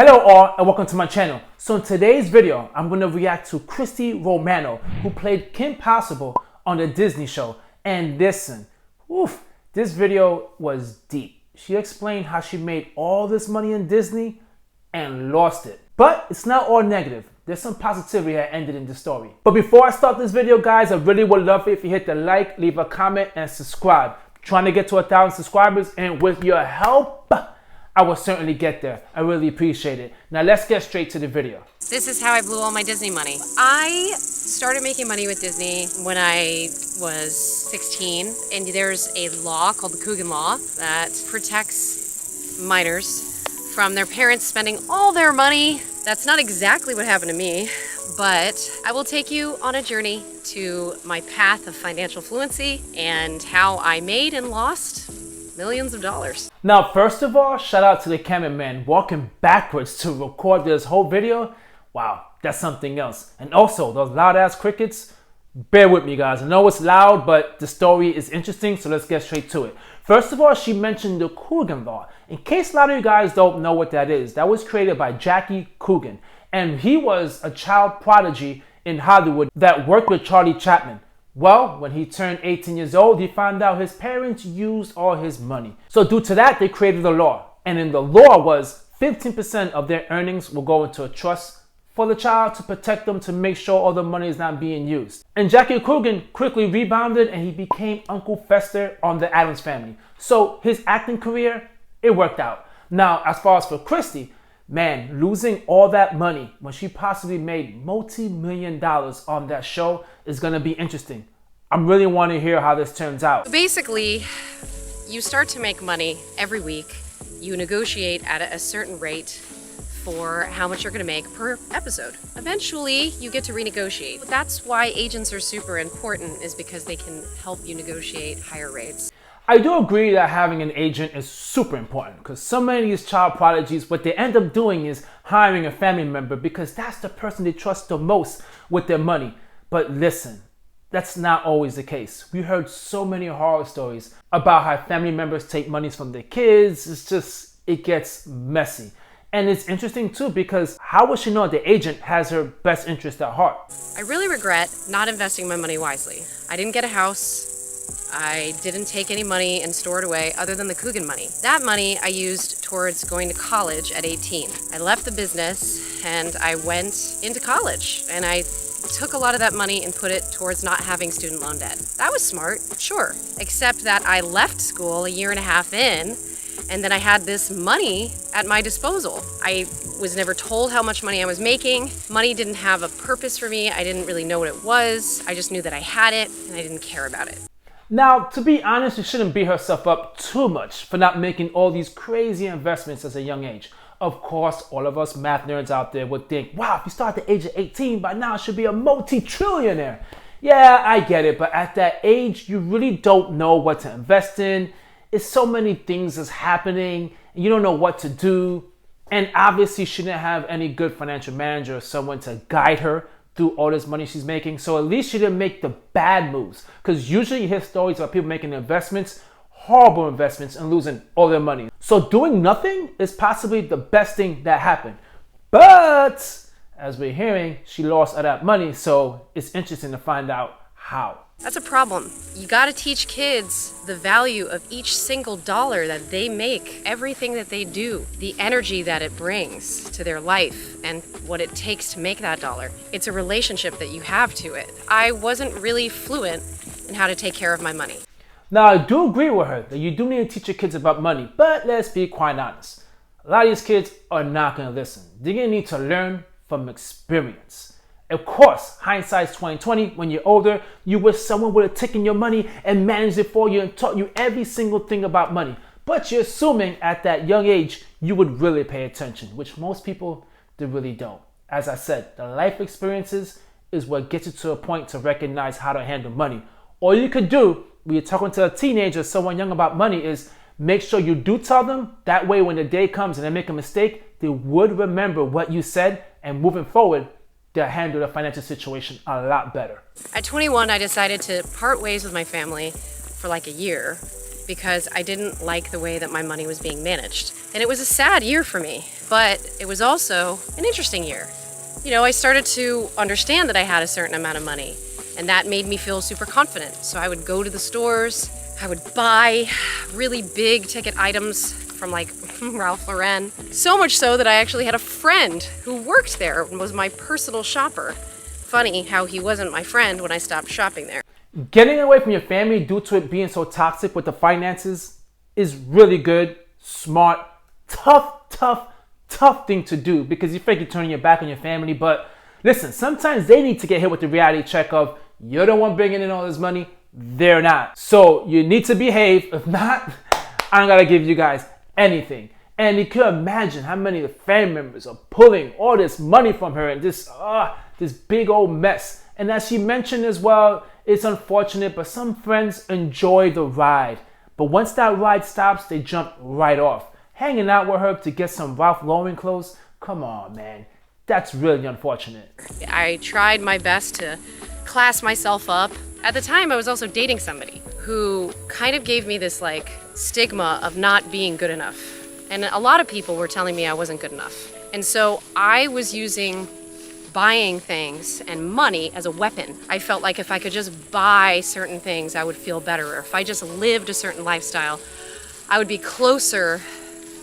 Hello all and welcome to my channel. So in today's video, I'm going to react to Christy Romano, who played Kim Possible on the Disney show. And listen, this video was deep. She explained how she made all this money in Disney and lost it. But it's not all negative. There's some positivity that ended in the story. But before I start this video, guys, I really would love it if you hit the like, leave a comment, and subscribe. I'm trying to get to 1,000 subscribers, and with your help, I will certainly get there. I really appreciate it. Now let's get straight to the video. This is how I blew all my Disney money. I started making money with Disney when I was 16, and there's a law called the Coogan Law that protects minors from their parents spending all their money. That's not exactly what happened to me, but I will take you on a journey to my path of financial fluency and how I made and lost millions of dollars. Now, first of all, shout out to the cameraman walking backwards to record this whole video. Wow, that's something else. And also, those loud ass crickets, bear with me guys. I know it's loud, but the story is interesting, so let's get straight to it. First of all, she mentioned the Coogan Law. In case a lot of you guys don't know what that is, that was created by Jackie Coogan. And he was a child prodigy in Hollywood that worked with Charlie Chaplin. Well, when he turned 18 years old, he found out his parents used all his money. So due to that, they created a law. And in the law was 15% of their earnings will go into a trust for the child to protect them, to make sure all the money is not being used. And Jackie Coogan quickly rebounded and he became Uncle Fester on the Addams Family. So his acting career, it worked out. Now, as far as for Christy, man, losing all that money when she possibly made multi-million dollars on that show is going to be interesting. I really want to hear how this turns out. Basically, you start to make money every week. You negotiate at a certain rate for how much you're going to make per episode. Eventually, you get to renegotiate. That's why agents are super important, is because they can help you negotiate higher rates. I do agree that having an agent is super important, because so many of these child prodigies, what they end up doing is hiring a family member because that's the person they trust the most with their money. But listen, that's not always the case. We heard so many horror stories about how family members take monies from their kids. It gets messy. And it's interesting too, because how would she know the agent has her best interest at heart? I really regret not investing my money wisely. I didn't get a house. I didn't take any money and store it away other than the Coogan money. That money I used towards going to college at 18. I left the business and I went into college, and I took a lot of that money and put it towards not having student loan debt. That was smart, sure, except that I left school a year and a half in, and then I had this money at my disposal. I was never told how much money I was making. Money didn't have a purpose for me. I didn't really know what it was. I just knew that I had it and I didn't care about it. Now, to be honest, she shouldn't beat herself up too much for not making all these crazy investments at a young age. Of course, all of us math nerds out there would think, wow, if you start at the age of 18, by now I should be a multi-trillionaire. Yeah, I get it, but at that age, you really don't know what to invest in. It's so many things that's happening, and you don't know what to do. And obviously, she didn't have any good financial manager or someone to guide her through all this money she's making. So at least she didn't make the bad moves, because usually you hear stories about people making investments, horrible investments, and losing all their money. So doing nothing is possibly the best thing that happened. But as we're hearing, she lost all that money, so it's interesting to find out how. That's a problem. You gotta teach kids the value of each single dollar that they make, everything that they do, the energy that it brings to their life, and what it takes to make that dollar. It's a relationship that you have to it. I wasn't really fluent in how to take care of my money. Now, I do agree with her that you do need to teach your kids about money, but let's be quite honest. A lot of these kids are not gonna listen. They're gonna need to learn from experience. Of course, hindsight's 2020. When you're older, you wish someone would have taken your money and managed it for you and taught you every single thing about money. But you're assuming at that young age, you would really pay attention, which most people, they really don't. As I said, the life experiences is what gets you to a point to recognize how to handle money. All you could do when you're talking to a teenager or someone young about money is make sure you do tell them. That way, when the day comes and they make a mistake, they would remember what you said, and moving forward, they'll handle the financial situation a lot better. At 21, I decided to part ways with my family for like a year because I didn't like the way that my money was being managed. And it was a sad year for me, but it was also an interesting year. You know, I started to understand that I had a certain amount of money, and that made me feel super confident. So I would go to the stores, I would buy really big ticket items from like Ralph Lauren. So much so that I actually had a friend who worked there and was my personal shopper. Funny how he wasn't my friend when I stopped shopping there. Getting away from your family due to it being so toxic with the finances is really good, smart, tough thing to do, because you feel like you're turning your back on your family. But listen, sometimes they need to get hit with the reality check of you're the one bringing in all this money, they're not. So you need to behave. If not, I don't gotta give you guys anything. And you can imagine how many of the family members are pulling all this money from her and this big old mess. And as she mentioned as well, it's unfortunate, but some friends enjoy the ride. But once that ride stops, they jump right off. Hanging out with her to get some Ralph Lauren clothes? Come on, man. That's really unfortunate. I tried my best to class myself up. At the time, I was also dating somebody who kind of gave me this like stigma of not being good enough. And a lot of people were telling me I wasn't good enough. And so I was using buying things and money as a weapon. I felt like if I could just buy certain things, I would feel better. Or if I just lived a certain lifestyle, I would be closer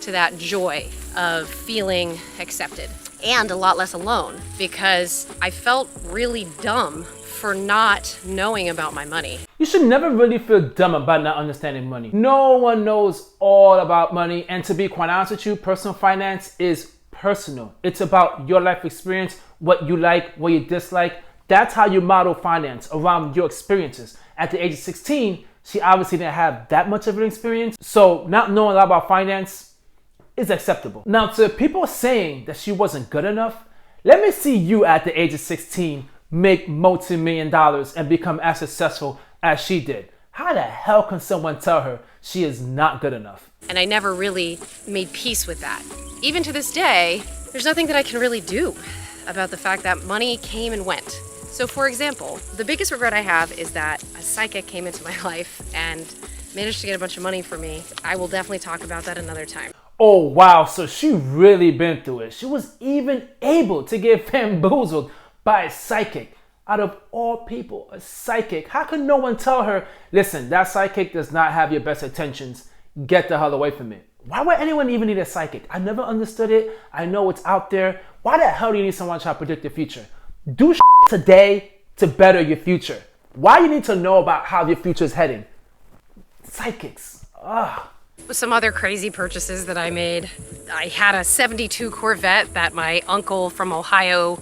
to that joy of feeling accepted and a lot less alone, because I felt really dumb for not knowing about my money. You should never really feel dumb about not understanding money. No one knows all about money, and to be quite honest with you, personal finance is personal. It's about your life experience, what you like, what you dislike. That's how you model finance around your experiences. At the age of 16, she obviously didn't have that much of an experience, so not knowing a lot about finance is acceptable. Now, to people saying that she wasn't good enough, let me see you at the age of 16 make multi-million dollars and become as successful as she did. How the hell can someone tell her she is not good enough? And I never really made peace with that. Even to this day, there's nothing that I can really do about the fact that money came and went. So for example, the biggest regret I have is that a psychic came into my life and managed to get a bunch of money for me. I will definitely talk about that another time. Oh wow, so she really been through it. She was even able to get bamboozled by a psychic. Out of all people, a psychic. How can no one tell her, listen, that psychic does not have your best intentions. Get the hell away from it. Why would anyone even need a psychic? I never understood it. I know it's out there. Why the hell do you need someone trying to predict the future? Do today to better your future. Why you need to know about how your future is heading? Psychics. Ugh. Some other crazy purchases that I made. I had a 72 Corvette that my uncle from Ohio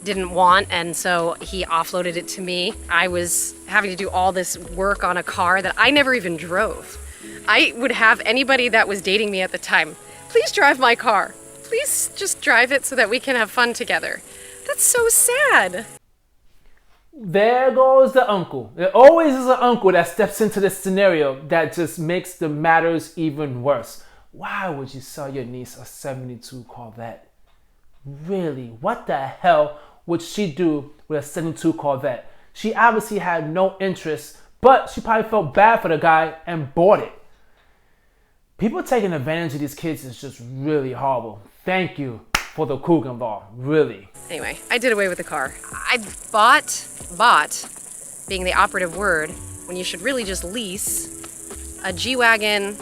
didn't want, and so he offloaded it to me. I was having to do all this work on a car that I never even drove. I would have anybody that was dating me at the time, please drive my car. Please just drive it so that we can have fun together. That's so sad. There goes the uncle. There always is an uncle that steps into this scenario that just makes the matters even worse. Why would you sell your niece a 72 Corvette? Really? What the hell would she do with a 72 Corvette? She obviously had no interest, but she probably felt bad for the guy and bought it. People taking advantage of these kids is just really horrible. Thank you for the Coogan law, really. Anyway, I did away with the car. I bought, being the operative word, when you should really just lease, a G-Wagon,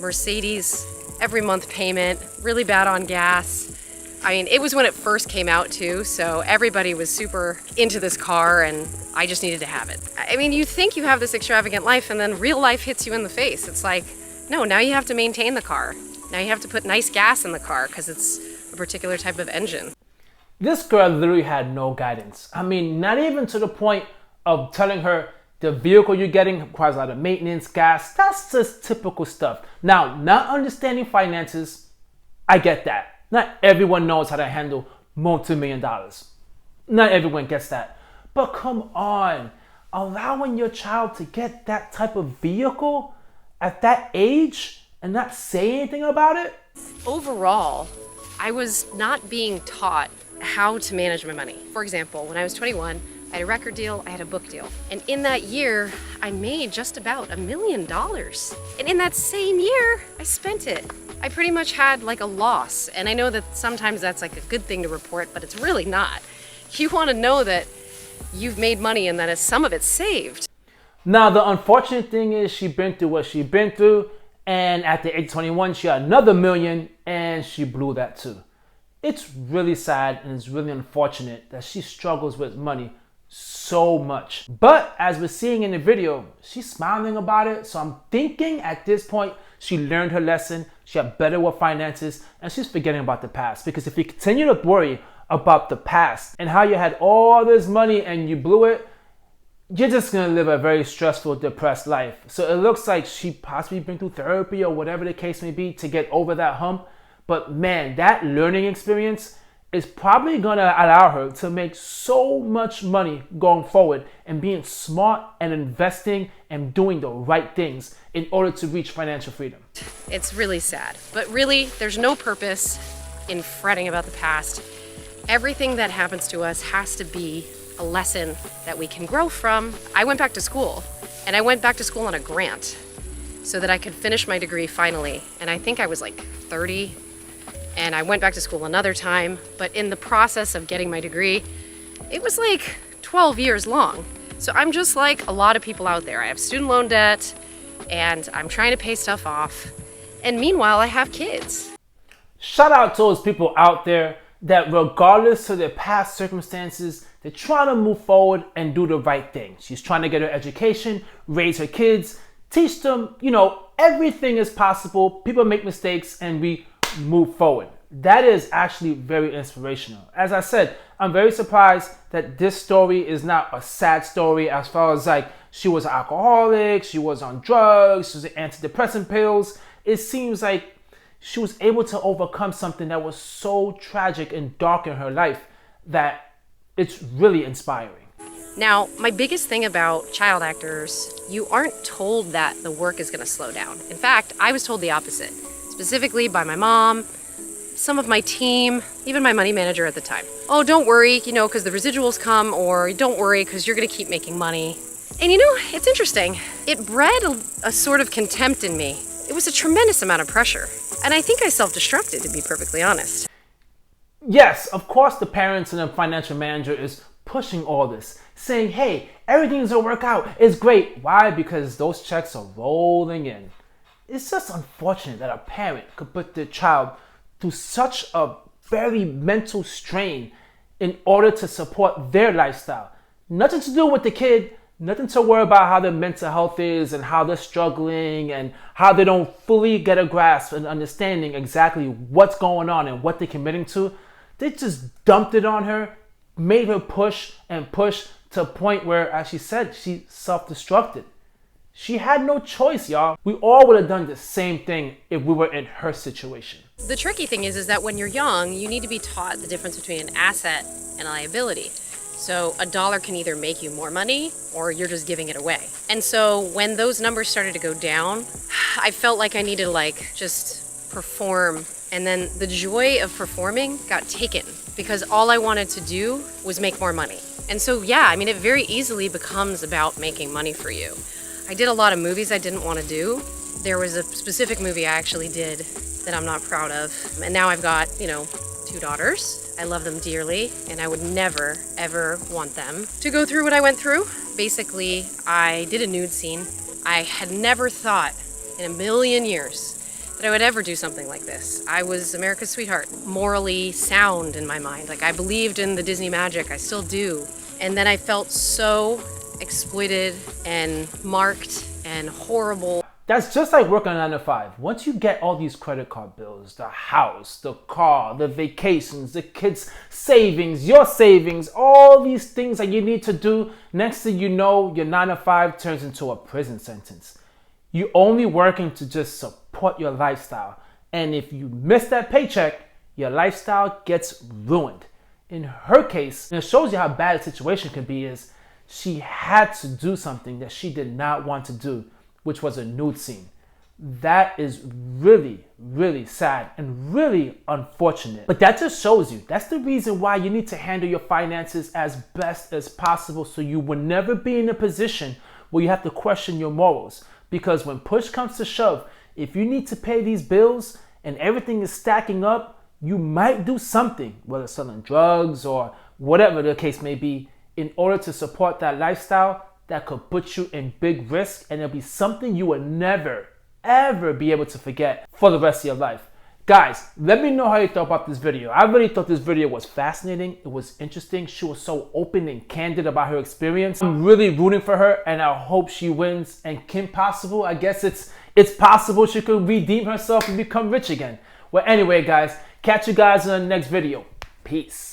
Mercedes, every month payment, really bad on gas. I mean, it was when it first came out too, so everybody was super into this car and I just needed to have it. I mean, you think you have this extravagant life and then real life hits you in the face. It's like, no, now you have to maintain the car. Now you have to put nice gas in the car because it's a particular type of engine. This girl literally had no guidance. I mean, not even to the point of telling her the vehicle you're getting requires a lot of maintenance, gas. That's just typical stuff. Now, not understanding finances, I get that. Not everyone knows how to handle multi-million dollars. Not everyone gets that. But come on, allowing your child to get that type of vehicle at that age and not say anything about it? Overall, I was not being taught how to manage my money. For example, when I was 21, I had a record deal, I had a book deal. And in that year, I made just about $1 million. And in that same year, I spent it. I pretty much had like a loss. And I know that sometimes that's like a good thing to report, but it's really not. You want to know that you've made money and that some of it's saved. Now, the unfortunate thing is she's been through what she's been through, and at the age of 21, she had another million, and she blew that too. It's really sad, and it's really unfortunate that she struggles with money so much. But as we're seeing in the video, she's smiling about it, so I'm thinking at this point, she learned her lesson, she got better with finances, and she's forgetting about the past. Because if you continue to worry about the past and how you had all this money and you blew it, you're just gonna live a very stressful, depressed life. So it looks like she possibly been through therapy or whatever the case may be to get over that hump. But man, that learning experience is probably gonna allow her to make so much money going forward and being smart and investing and doing the right things in order to reach financial freedom. It's really sad, but really there's no purpose in fretting about the past. Everything that happens to us has to be a lesson that we can grow from. I went back to school, and I went back to school on a grant so that I could finish my degree finally. And I think I was like 30, and I went back to school another time. But in the process of getting my degree, it was like 12 years long. So I'm just like a lot of people out there. I have student loan debt, and I'm trying to pay stuff off. And meanwhile, I have kids. Shout out to those people out there that regardless of their past circumstances, they're trying to move forward and do the right thing. She's trying to get her education, raise her kids, teach them, everything is possible. People make mistakes and we move forward. That is actually very inspirational. As I said, I'm very surprised that this story is not a sad story as far as like she was an alcoholic, she was on drugs, she was on antidepressant pills. It seems like she was able to overcome something that was so tragic and dark in her life that it's really inspiring. Now, my biggest thing about child actors, you aren't told that the work is going to slow down. In fact, I was told the opposite, specifically by my mom, some of my team, even my money manager at the time. Oh, don't worry, because the residuals come, or don't worry because you're going to keep making money. And it's interesting. It bred a sort of contempt in me. It was a tremendous amount of pressure. And I think I self-destructed, to be perfectly honest. Yes, of course the parents and the financial manager is pushing all this, saying, hey, everything's gonna work out, it's great. Why? Because those checks are rolling in. It's just unfortunate that a parent could put their child through such a very mental strain in order to support their lifestyle. Nothing to do with the kid, nothing to worry about how their mental health is and how they're struggling and how they don't fully get a grasp and understanding exactly what's going on and what they're committing to. They just dumped it on her, made her push and push to a point where, as she said, she self-destructed. She had no choice, y'all. We all would have done the same thing if we were in her situation. The tricky thing is that when you're young, you need to be taught the difference between an asset and a liability. So a dollar can either make you more money or you're just giving it away. And so when those numbers started to go down, I felt like I needed to just perform. And then the joy of performing got taken because all I wanted to do was make more money. And so, it very easily becomes about making money for you. I did a lot of movies I didn't want to do. There was a specific movie I actually did that I'm not proud of. And now I've got, 2 daughters. I love them dearly, and I would never, ever want them to go through what I went through. Basically, I did a nude scene. I had never thought in a million years that I would ever do something like this. I was America's sweetheart, morally sound in my mind. I believed in the Disney magic, I still do. And then I felt so exploited and marked and horrible. That's just like working a 9 to 5. Once you get all these credit card bills, the house, the car, the vacations, the kids' savings, your savings, all these things that you need to do, next thing you know, your 9 to 5 turns into a prison sentence. You're only working to just support your lifestyle. And if you miss that paycheck, your lifestyle gets ruined. In her case, and it shows you how bad a situation could be, is she had to do something that she did not want to do, which was a nude scene. That is really, really sad and really unfortunate. But that just shows you, that's the reason why you need to handle your finances as best as possible, so you will never be in a position where you have to question your morals. Because when push comes to shove, if you need to pay these bills and everything is stacking up, you might do something, whether selling drugs or whatever the case may be, in order to support that lifestyle that could put you in big risk, and it'll be something you will never, ever be able to forget for the rest of your life. Guys, let me know how you thought about this video. I really thought this video was fascinating. It was interesting. She was so open and candid about her experience. I'm really rooting for her, and I hope she wins. And Kim Possible, I guess it's possible she could redeem herself and become rich again. Well, anyway, guys, catch you guys in the next video. Peace.